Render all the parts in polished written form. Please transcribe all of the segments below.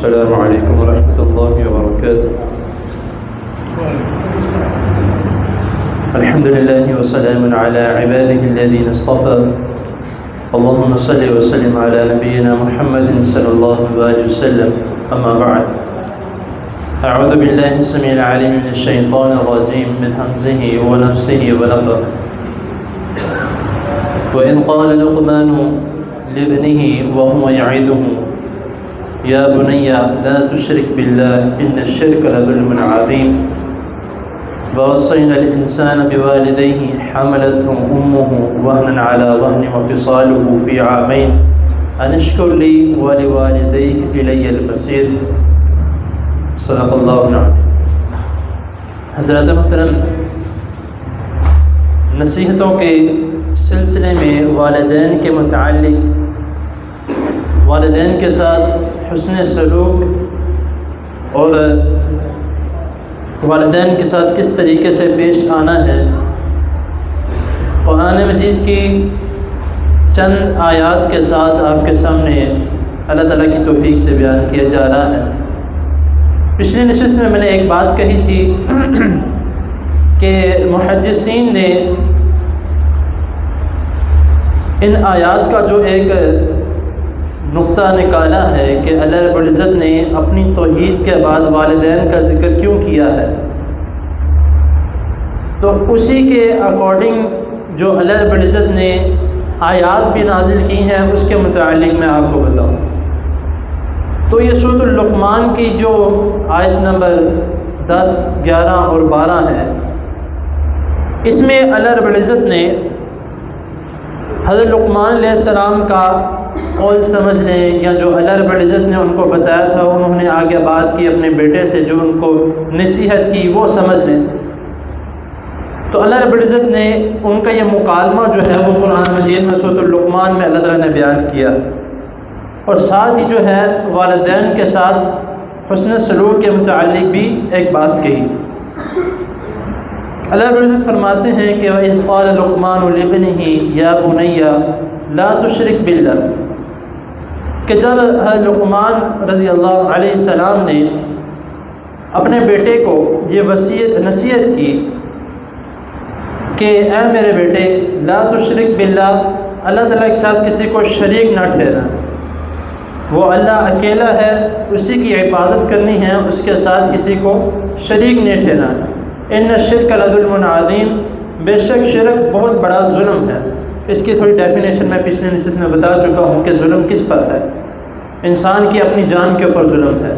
السلام عليكم ورحمة الله وبركاته. الحمد لله وسلام على عباده الذين اصطفى. اللهم صل وسلم على نبينا محمد صلى الله عليه وسلم. أما بعد، أعوذ بالله السميع العليم من الشيطان الرجيم من همزه ونفسه ونفخه. وإذ قال لقمان لابنه وهو يعظه يا بني لا تشرك بالله إن الشرك لظلم عظيم. ووصينا الإنسان بوالديه حملته أمه وهنا على وهن وفصاله في عامين أن اشكر لي ولوالديك إلي المصير. صدق اللہ العظیم. حضرات محترم، نصیحتوں کے سلسلے میں والدین کے متعلق، والدین کے ساتھ حسن سلوک اور والدین کے ساتھ کس طریقے سے پیش آنا ہے، قرآن مجید کی چند آیات کے ساتھ آپ کے سامنے اللہ تعالیٰ کی توفیق سے بیان کیا جا رہا ہے. پچھلی نشست میں نے ایک بات کہی تھی کہ محدثین نے ان آیات کا جو ایک نقطہ نکالا ہے کہ اللہ رب العزت نے اپنی توحید کے بعد والدین کا ذکر کیوں کیا ہے، تو اسی کے اکارڈنگ جو اللہ رب العزت نے آیات بھی نازل کی ہیں اس کے متعلق میں آپ کو بتاؤں. تو یہ سورۃ اللقمان کی جو آیت نمبر 10، 11 اور 12 ہے، اس میں اللہ رب العزت نے حضرت لقمان علیہ السلام کا قول سمجھ لیں، یا جو اللہ رب العزت نے ان کو بتایا تھا، انہوں نے آگے بات کی اپنے بیٹے سے، جو ان کو نصیحت کی وہ سمجھ لیں. تو اللہ رب العزت نے ان کا یہ مکالمہ جو ہے وہ قرآن مجید میں سورۃ اللقمان میں اللہ تعالیٰ نے بیان کیا، اور ساتھ ہی جو ہے والدین کے ساتھ حسن سلوک کے متعلق بھی ایک بات کہی. اللہ رب العزت فرماتے ہیں کہ وَإِذْ قَالَ لُقْمَانُ لِابْنِهِ يَا بُنَيَّ لَا تُشْرِكْ بِاللَّهِ، کہ جب لقمان رضی اللہ علیہ السلام نے اپنے بیٹے کو یہ نصیحت کی کہ اے میرے بیٹے لا تشرک باللہ، اللہ تعالیٰ کے ساتھ کسی کو شریک نہ ٹھہرا، وہ اللہ اکیلا ہے، اسی کی عبادت کرنی ہے، اس کے ساتھ کسی کو شریک نہیں ٹھہرانا. ان الشرک لظلم عظیم، بے شک شرک بہت بڑا ظلم ہے. اس کی تھوڑی ڈیفینیشن میں پچھلے نشست میں بتا چکا ہوں کہ ظلم کس پر ہے. انسان کی اپنی جان کے اوپر ظلم ہے.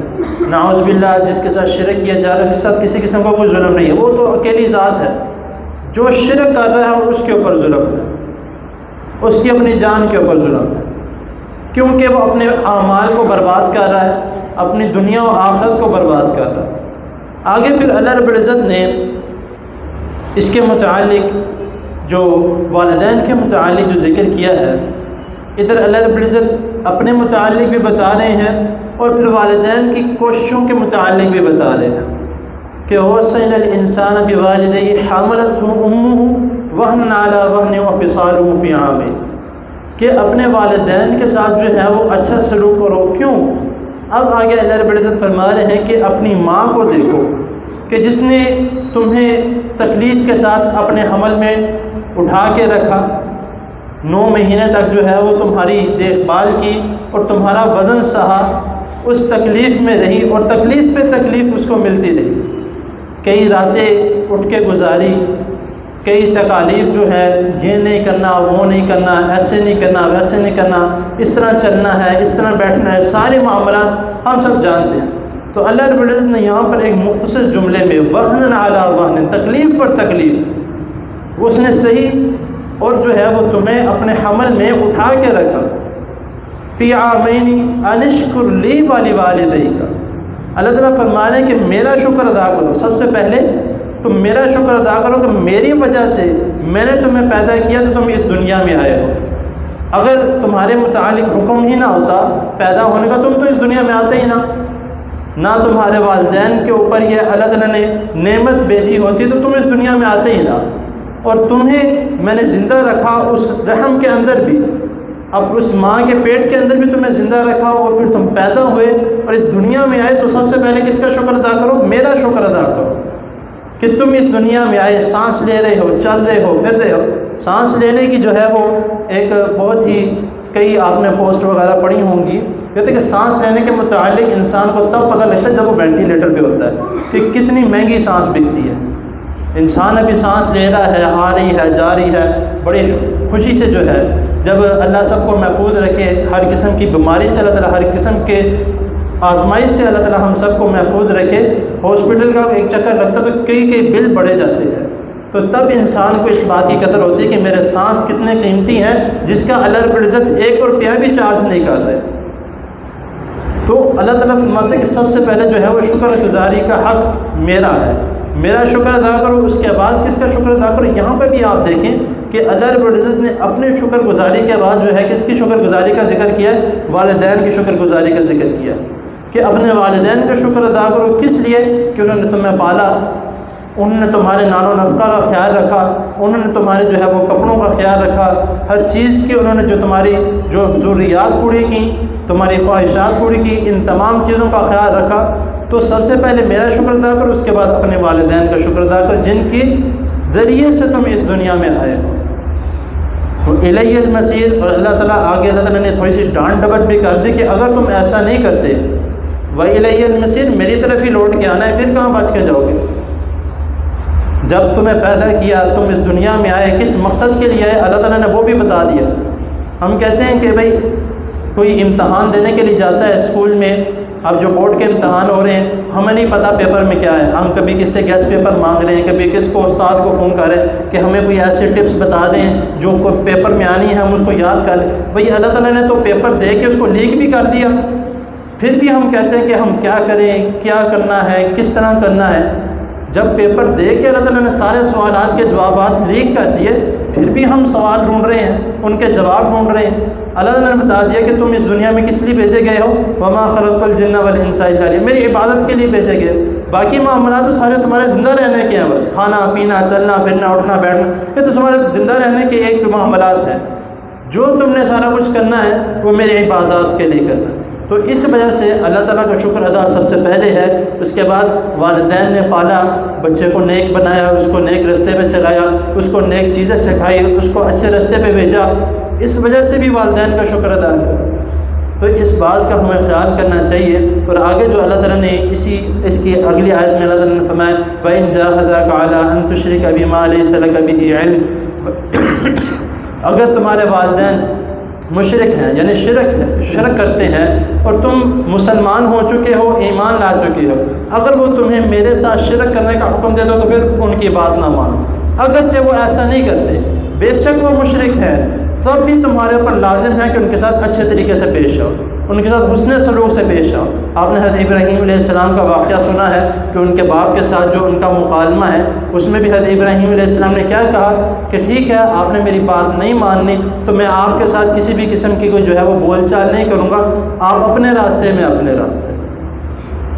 نعوذ باللہ، جس کے ساتھ شرک کیا جا رہا ہے اس کے ساتھ کسی قسم کا کوئی ظلم نہیں ہے، وہ تو اکیلی ذات ہے. جو شرک کر رہا ہے اس کے اوپر ظلم ہے، اس کی اپنی جان کے اوپر ظلم ہے، کیونکہ وہ اپنے اعمال کو برباد کر رہا ہے، اپنی دنیا و آخرت کو برباد کر رہا ہے. آگے پھر اللہ رب العزت نے اس کے متعلق جو والدین کے متعلق جو ذکر کیا ہے، ادھر اللہ رب العزت اپنے متعلق بھی بتا رہے ہیں اور پھر والدین کی کوششوں کے متعلق بھی بتا رہے ہیں کہ وَوَصَّيْنَا الْإِنسَانَ بِوَالِدَيْهِ حَمَلَتْهُ أُمُّهُ وَهْنًا عَلَى وَهْنٍ وَفِصَالُهُ فِي عَامَيْنِ، کہ اپنے والدین کے ساتھ جو ہے وہ اچھا سلوک کرو. کیوں؟ اب آگے اللہ رب العزت فرما رہے ہیں کہ اپنی ماں کو دیکھو کہ جس نے تمہیں تکلیف کے ساتھ اپنے حمل میں اٹھا کے رکھا، 9 مہینے تک جو ہے وہ تمہاری دیکھ بھال کی اور تمہارا وزن سہا، اس تکلیف میں رہی اور تکلیف پہ تکلیف اس کو ملتی رہی. کئی راتیں اٹھ کے گزاری، کئی تکالیف جو ہے یہ نہیں کرنا، وہ نہیں کرنا، ایسے نہیں کرنا، ویسے نہیں کرنا، اس طرح چلنا ہے، اس طرح بیٹھنا ہے، سارے معاملات ہم سب جانتے ہیں. تو اللہ رب العزت نے یہاں پر ایک مختصر جملے میں وَهْنًا عَلَى وَهْنٍ، تکلیف پر تکلیف اس نے صحیح اور جو ہے وہ تمہیں اپنے حمل میں اٹھا کے رکھا. فِي عَامَيْنِ أَنِ اشْكُرْ لِي وَلِوَالِدَيْكَ، اللہ تعالیٰ فرما رہے ہیں کہ میرا شکر ادا کرو. سب سے پہلے تم میرا شکر ادا کرو کہ میری وجہ سے میں نے تمہیں پیدا کیا تو تم اس دنیا میں آئے ہو. اگر تمہارے متعلق حکم ہی نہ ہوتا پیدا ہونے کا، تم تو اس دنیا میں آتے ہی نہ تمہارے والدین کے اوپر یہ اللہ تعالیٰ نے نعمت بھیجی ہوتی تو تم اس دنیا میں آتے ہی نہ. اور تمہیں میں نے زندہ رکھا اس رحم کے اندر بھی اب اس ماں کے پیٹ کے اندر بھی تمہیں زندہ رکھا اور پھر تم پیدا ہوئے اور اس دنیا میں آئے، تو سب سے پہلے کس کا شکر ادا کرو؟ میرا شکر ادا کرو کہ تم اس دنیا میں آئے، سانس لے رہے ہو، چل رہے ہو، پھر رہے ہو۔ سانس لینے کی جو ہے وہ ایک بہت ہی، کئی آپ نے پوسٹ وغیرہ پڑھی ہوں گی، کہتے ہیں کہ سانس لینے کے متعلق انسان کو تب پتہ لگتا ہے جب وہ وینٹیلیٹر پہ ہوتا ہے کہ کتنی مہنگی سانس بکتی ہے۔ انسان ابھی سانس لے رہا ہے، آ رہی ہے، جا رہی ہے، بڑی خوشی سے جو ہے، جب اللہ سب کو محفوظ رکھے، ہر قسم کی بیماری سے اللہ تعالیٰ، ہر قسم کے آزمائش سے اللہ تعالیٰ ہم سب کو محفوظ رکھے، ہاسپٹل کا ایک چکر لگتا تو کئی بل بڑھے جاتے ہیں، تو تب انسان کو اس بات کی قدر ہوتی ہے کہ میرے سانس کتنے قیمتی ہیں، جس کا اللہ رب العزت 1 روپیہ بھی چارج نہیں کر رہے۔ تو اللہ تعالیٰ فرماتے ہیں کہ سب سے پہلے جو ہے وہ شکر گزاری کا حق میرا ہے، میرا شکر ادا کرو، اس کے بعد کس کا شکر ادا کرو۔ یہاں پہ بھی آپ دیکھیں کہ اللہ رب العزت نے اپنے شکر گزاری کے بعد جو ہے کس کی شکر گزاری کا ذکر کیا ہے؟ والدین کی شکر گزاری کا ذکر کیا کہ اپنے والدین کا شکر ادا کرو۔ کس لیے؟ کہ انہوں نے تمہیں پالا، انہوں نے تمہارے نان و نفقہ کا خیال رکھا، انہوں نے تمہارے جو ہے وہ کپڑوں کا خیال رکھا، ہر چیز کی انہوں نے جو تمہاری جو ضروریات پوری کی، تمہاری خواہشات پوری کی، ان تمام چیزوں کا خیال رکھا۔ تو سب سے پہلے میرا شکر ادا کرو، اس کے بعد اپنے والدین کا شکر ادا کرو جن کی ذریعے سے تم اس دنیا میں آئے ہو۔ الیہ المصیر، اور اللہ تعالیٰ آگے اللہ تعالیٰ نے تھوڑی سی ڈانٹ ڈپٹ بھی کر دی کہ اگر تم ایسا نہیں کرتے، وَإِلَيَّ الْمَصِيرُ، میری طرف ہی لوٹ کے آنا ہے، پھر کہاں بچ کے جاؤ گے؟ جب تمہیں پیدا کیا، تم اس دنیا میں آئے، کس مقصد کے لیے آئے، اللہ تعالیٰ نے وہ بھی بتا دیا۔ ہم کہتے ہیں کہ بھائی کوئی امتحان دینے کے لیے جاتا ہے اسکول میں، اب جو بورڈ کے امتحان ہو رہے ہیں، ہمیں نہیں پتہ پیپر میں کیا ہے، ہم کبھی کس سے گیس پیپر مانگ رہے ہیں، کبھی کس کو استاد کو فون کر رہے ہیں کہ ہمیں کوئی ایسے ٹپس بتا دیں جو پیپر میں آنی ہے، ہم اس کو یاد کر لیں۔ بھائی اللہ تعالیٰ نے تو پیپر دے کے اس کو لیک بھی کر دیا، پھر بھی ہم کہتے ہیں کہ ہم کیا کریں، کیا کرنا ہے، کس طرح کرنا ہے۔ جب پیپر دے کے اللہ تعالیٰ نے سارے سوالات کے جوابات لیک کر دیے، پھر بھی ہم سوال ڈھونڈ رہے ہیں، ان کے جواب ڈھونڈ رہے ہیں۔ اللہ تعالیٰ نے بتا دیا کہ تم اس دنیا میں کس لیے بھیجے گئے ہو، وَمَا خَلَقْتُ الْجِنَّ وَالْإِنسَ إِلَّا لِيَعْبُدُونِ، میری عبادت کے لیے بھیجے گئے، باقی معاملات تو سارے تمہارے زندہ رہنے کے ہیں، بس کھانا پینا چلنا پھرنا اٹھنا بیٹھنا، یہ تو تمہارے زندہ رہنے کے ایک معاملات ہیں۔ جو تم نے سارا کچھ کرنا ہے وہ میری عبادات کے لیے کرنا ہے۔ تو اس وجہ سے اللہ تعالیٰ کا شکر ادا سب سے پہلے ہے۔ اس کے بعد والدین نے پالا، بچے کو نیک بنایا، اس کو نیک رستے پہ چلایا، اس کو نیک چیزیں سکھائی، اس کو اچھے رستے پہ بھیجا، اس وجہ سے بھی والدین کا شکر ادا کرو۔ تو اس بات کا ہمیں خیال کرنا چاہیے۔ اور آگے جو اللہ تعالیٰ نے اس کی اگلی آیت میں اللہ تعالیٰ نے فرمایا وَإِن جَاهَدَاكَ عَلَىٰ أَن تُشْرِكَ بِمَا لَيْسَ لَكَ بِهِ عِلْمٌ، اگر تمہارے والدین مشرک ہیں، یعنی شرک کرتے ہیں، اور تم مسلمان ہو چکے ہو، ایمان لا چکے ہو، اگر وہ تمہیں میرے ساتھ شرک کرنے کا حکم دے دو تو پھر ان کی بات نہ مانو۔ اگرچہ وہ ایسا نہیں کرتے، بے شک وہ مشرک ہیں، تب بھی تمہارے اوپر لازم ہے کہ ان کے ساتھ اچھے طریقے سے پیش آؤ، ان کے ساتھ حسن سلوک سے پیش آؤ۔ آپ نے حضرت ابراہیم علیہ السلام کا واقعہ سنا ہے کہ ان کے باپ کے ساتھ جو ان کا مکالمہ ہے، اس میں بھی حضرت ابراہیم علیہ السلام نے کیا کہا کہ ٹھیک ہے، آپ نے میری بات نہیں ماننی تو میں آپ کے ساتھ کسی بھی قسم کی کوئی جو ہے وہ بول چال نہیں کروں گا، آپ اپنے راستے میں اپنے راستے۔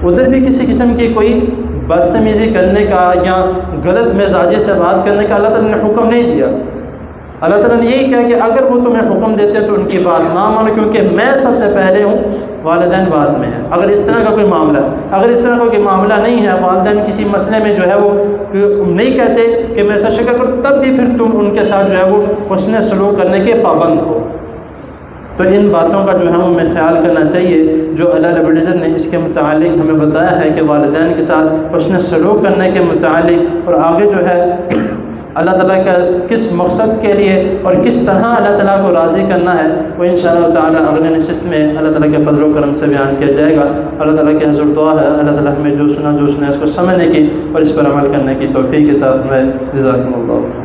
ادھر بھی کسی قسم کی کوئی بدتمیزی کرنے کا یا غلط مزاجی سے بات کرنے کا اللہ تعالیٰ نے حکم نہیں دیا۔ اللہ تعالیٰ نے یہی کہا کہ اگر وہ تمہیں حکم دیتے تو ان کی بات نہ مانو، کیونکہ میں سب سے پہلے ہوں، والدین بعد میں ہیں۔ اگر اس طرح کا کوئی معاملہ نہیں ہے، والدین کسی مسئلے میں جو ہے وہ نہیں کہتے کہ میں ایسا شکر کروں، تب بھی پھر تم ان کے ساتھ جو ہے وہ حسن سلوک کرنے کے پابند ہو۔ تو ان باتوں کا جو ہے ہمیں خیال کرنا چاہیے جو اللہ رب العزت نے اس کے متعلق ہمیں بتایا ہے کہ والدین کے ساتھ حسن سلوک کرنے کے متعلق، اور آگے جو ہے اللہ تعالیٰ کا کس مقصد کے لیے اور کس طرح اللہ تعالیٰ کو راضی کرنا ہے، وہ انشاءاللہ تعالیٰ اگلے نشست میں اللہ تعالیٰ کے فضل و کرم سے بیان کیا جائے گا۔ اللہ تعالیٰ کی حضور دعا ہے اللہ تعالیٰ ہمیں جو سنا اس کو سمجھنے کی اور اس پر عمل کرنے کی توفیق عطا فرمائے۔ جزاکم اللہ۔